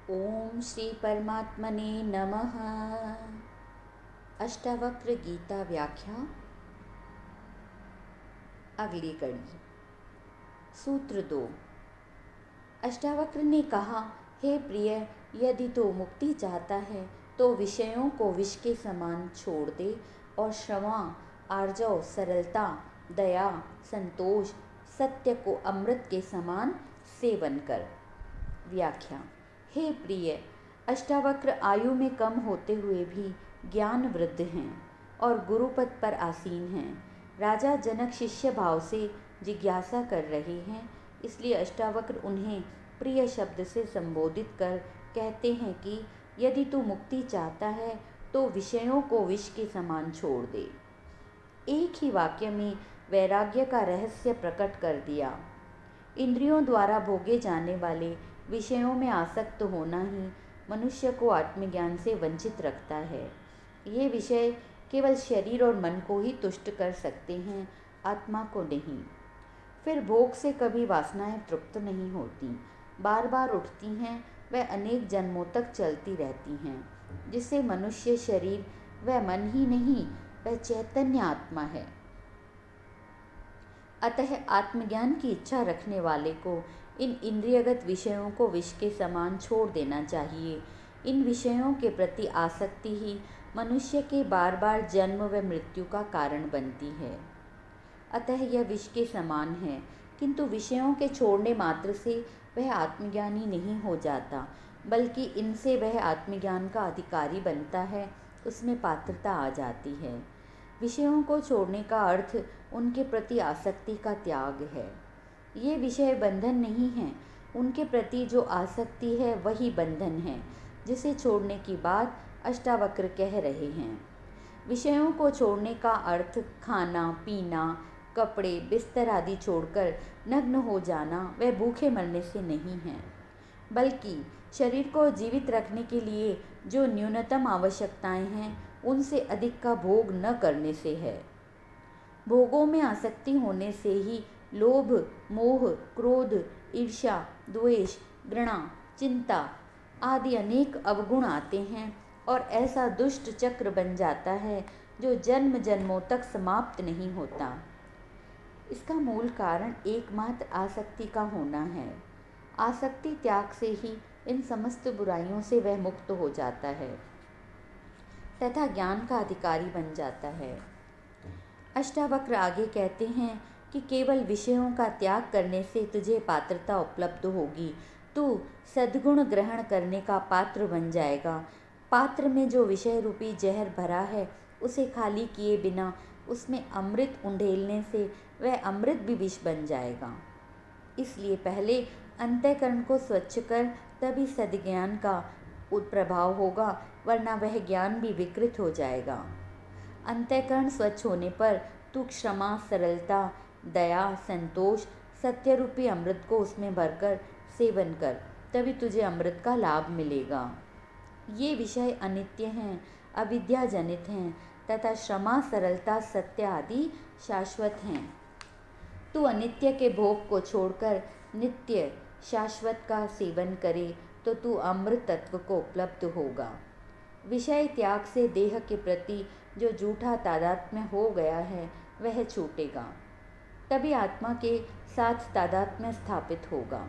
ओम श्री परमात्मने नमः। अष्टावक्र गीता व्याख्या अगली कड़ी। सूत्र 2। अष्टावक्र ने कहा, हे प्रिय, यदि तू मुक्ति चाहता है तो विषयों को विष के समान छोड़ दे और क्षमा, आर्जव, सरलता, दया, संतोष, सत्य को अमृत के समान सेवन कर। व्याख्या। हे प्रिय, अष्टावक्र आयु में कम होते हुए भी ज्ञान वृद्ध हैं और गुरुपद पर आसीन हैं। राजा जनक शिष्य भाव से जिज्ञासा कर रहे हैं, इसलिए अष्टावक्र उन्हें प्रिय शब्द से संबोधित कर कहते हैं कि यदि तू मुक्ति चाहता है तो विषयों को विष के समान छोड़ दे। एक ही वाक्य में वैराग्य का रहस्य प्रकट कर दिया। इंद्रियों द्वारा भोगे जाने वाले विषयों में आसक्त होना ही मनुष्य को आत्मज्ञान से वंचित रखता है। ये विषय केवल शरीर और मन को ही तुष्ट कर सकते हैं, आत्मा को नहीं। फिर भोग से कभी वासनाएं तृप्त नहीं होती, बार बार उठती हैं, वह अनेक जन्मों तक चलती रहती हैं, जिससे मनुष्य शरीर वह मन ही नहीं, वह चैतन्य आत्मा है। अतः आत्मज्ञान की इच्छा रखने वाले को इन इंद्रियगत विषयों को विष के समान छोड़ देना चाहिए। इन विषयों के प्रति आसक्ति ही मनुष्य के बार बार जन्म व मृत्यु का कारण बनती है। अतः यह विष के समान है, किंतु विषयों के छोड़ने मात्र से वह आत्मज्ञानी नहीं हो जाता, बल्कि इनसे वह आत्मज्ञान का अधिकारी बनता है, उसमें पात्रता आ जाती है। विषयों को छोड़ने का अर्थ उनके प्रति आसक्ति का त्याग है। ये विषय बंधन नहीं है, उनके प्रति जो आसक्ति है वही बंधन है, जिसे छोड़ने की बात अष्टावक्र कह रहे हैं। विषयों को छोड़ने का अर्थ खाना, पीना, कपड़े, बिस्तर आदि छोड़कर नग्न हो जाना व भूखे मरने से नहीं है, बल्कि शरीर को जीवित रखने के लिए जो न्यूनतम आवश्यकताएं हैं उनसे अधिक का भोग न करने से है। भोगों में आसक्ति होने से ही लोभ, मोह, क्रोध, ईर्ष्या, द्वेष, घृणा, चिंता आदि अनेक अवगुण आते हैं और ऐसा दुष्ट चक्र बन जाता है जो जन्म जन्मों तक समाप्त नहीं होता। इसका मूल कारण एकमात्र आसक्ति का होना है। आसक्ति त्याग से ही इन समस्त बुराइयों से वह मुक्त हो जाता है तथा ज्ञान का अधिकारी बन जाता है। अष्टावक्र आगे कहते हैं कि केवल विषयों का त्याग करने से तुझे पात्रता उपलब्ध होगी, तू सद्गुण ग्रहण करने का पात्र बन जाएगा। पात्र में जो विषय रूपी जहर भरा है उसे खाली किए बिना उसमें अमृत उंडेलने से वह अमृत भी विष बन जाएगा। इसलिए पहले अंतःकरण को स्वच्छ कर तभी सद्ज्ञान का प्रभाव होगा, वरना वह ज्ञान भी विकृत हो जाएगा। अंतःकरण स्वच्छ होने पर तू क्षमा, सरलता, दया, संतोष, सत्य रूपी अमृत को उसमें भरकर सेवन कर, तभी तुझे अमृत का लाभ मिलेगा। ये विषय अनित्य हैं, अविद्या जनित हैं तथा क्षमा, सरलता, सत्य आदि शाश्वत हैं। तू अनित्य के भोग को छोड़कर नित्य शाश्वत का सेवन करे तो तू अमृत तत्व को उपलब्ध होगा। विषय त्याग से देह के प्रति जो झूठा तादात्म्य हो गया है वह छूटेगा, तभी आत्मा के साथ तादात्म्य स्थापित होगा।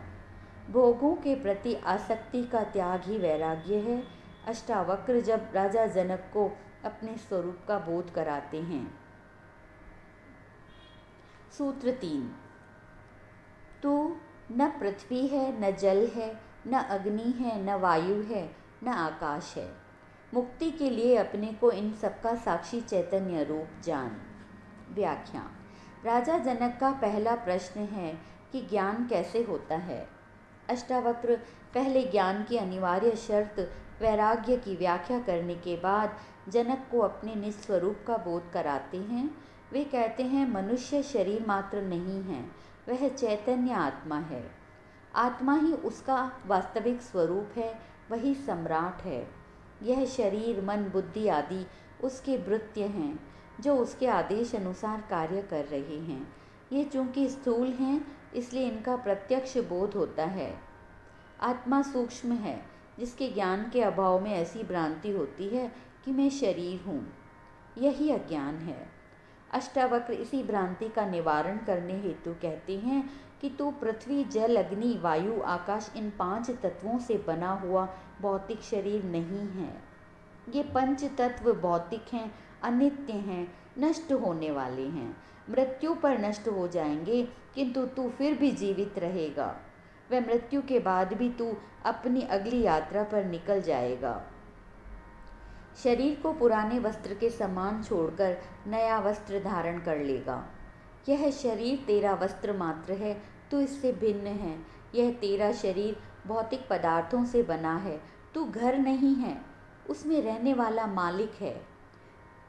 भोगों के प्रति आसक्ति का त्याग ही वैराग्य है। अष्टावक्र जब राजा जनक को अपने स्वरूप का बोध कराते हैं। सूत्र 3। तू न पृथ्वी है, न जल है, न अग्नि है, न वायु है, न आकाश है। मुक्ति के लिए अपने को इन सबका साक्षी चैतन्य रूप जान। व्याख्या। राजा जनक का पहला प्रश्न है कि ज्ञान कैसे होता है। अष्टावक्र पहले ज्ञान की अनिवार्य शर्त वैराग्य की व्याख्या करने के बाद जनक को अपने निज स्वरूप का बोध कराते हैं। वे कहते हैं, मनुष्य शरीर मात्र नहीं है, वह चैतन्य आत्मा है। आत्मा ही उसका वास्तविक स्वरूप है, वही सम्राट है। यह शरीर, मन, बुद्धि आदि उसके भृत्य हैं जो उसके आदेश अनुसार कार्य कर रहे हैं। ये चूंकि स्थूल हैं, इसलिए इनका प्रत्यक्ष बोध होता है। आत्मा सूक्ष्म है, जिसके ज्ञान के अभाव में ऐसी भ्रांति होती है कि मैं शरीर हूँ। यही अज्ञान है। अष्टावक्र इसी भ्रांति का निवारण करने हेतु कहते हैं कि तू पृथ्वी, जल, अग्नि, वायु, आकाश, इन 5 तत्वों से बना हुआ भौतिक शरीर नहीं है। ये 5 तत्व भौतिक हैं, अनित्य हैं, नष्ट होने वाले हैं, मृत्यु पर नष्ट हो जाएंगे, किंतु तू फिर भी जीवित रहेगा। वह मृत्यु के बाद भी तू अपनी अगली यात्रा पर निकल जाएगा। शरीर को पुराने वस्त्र के समान छोड़कर नया वस्त्र धारण कर लेगा। यह शरीर तेरा वस्त्र मात्र है, तू इससे भिन्न है। यह तेरा शरीर भौतिक पदार्थों से बना है, तू घर नहीं है, उसमें रहने वाला मालिक है।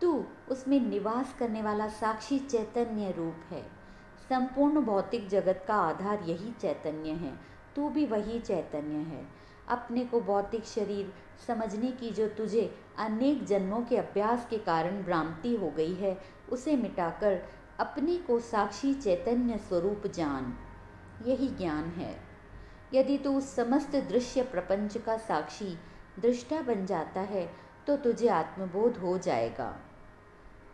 तू उसमें निवास करने वाला साक्षी चैतन्य रूप है। संपूर्ण भौतिक जगत का आधार यही चैतन्य है, तू भी वही चैतन्य है। अपने को भौतिक शरीर समझने की जो तुझे अनेक जन्मों के अभ्यास के कारण भ्रांति हो गई है, उसे मिटाकर अपने को साक्षी चैतन्य स्वरूप जान। यही ज्ञान है। यदि तू उस समस्त दृश्य प्रपंच का साक्षी दृष्टा बन जाता है तो तुझे आत्मबोध हो जाएगा।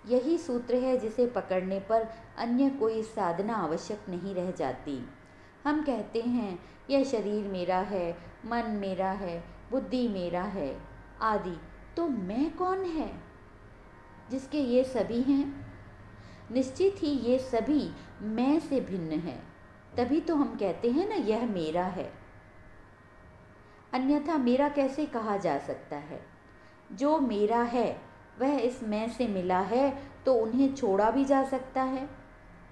यही सूत्र है जिसे पकड़ने पर अन्य कोई साधना आवश्यक नहीं रह जाती। हम कहते हैं यह शरीर मेरा है, मन मेरा है, बुद्धि मेरा है आदि, तो मैं कौन है जिसके ये सभी हैं? निश्चित ही ये सभी मैं से भिन्न है, तभी तो हम कहते हैं ना यह मेरा है। अन्यथा मेरा कैसे कहा जा सकता है? जो मेरा है वह इस मैं से मिला है तो उन्हें छोड़ा भी जा सकता है।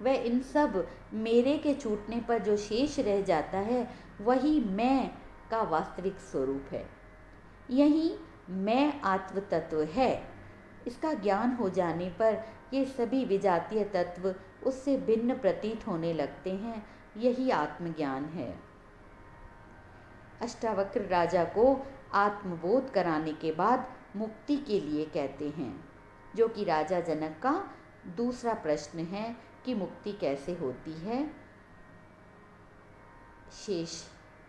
वह इन सब मेरे के छूटने पर जो शेष रह जाता है वही मैं का वास्तविक स्वरूप है। यही मैं आत्म तत्व है। इसका ज्ञान हो जाने पर ये सभी विजातीय तत्व उससे भिन्न प्रतीत होने लगते हैं। यही आत्मज्ञान है। अष्टावक्र राजा को आत्मबोध कराने के बाद मुक्ति के लिए कहते हैं, जो कि राजा जनक का दूसरा प्रश्न है कि मुक्ति कैसे होती है। शेष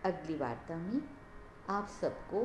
अगली वार्ता में आप सबको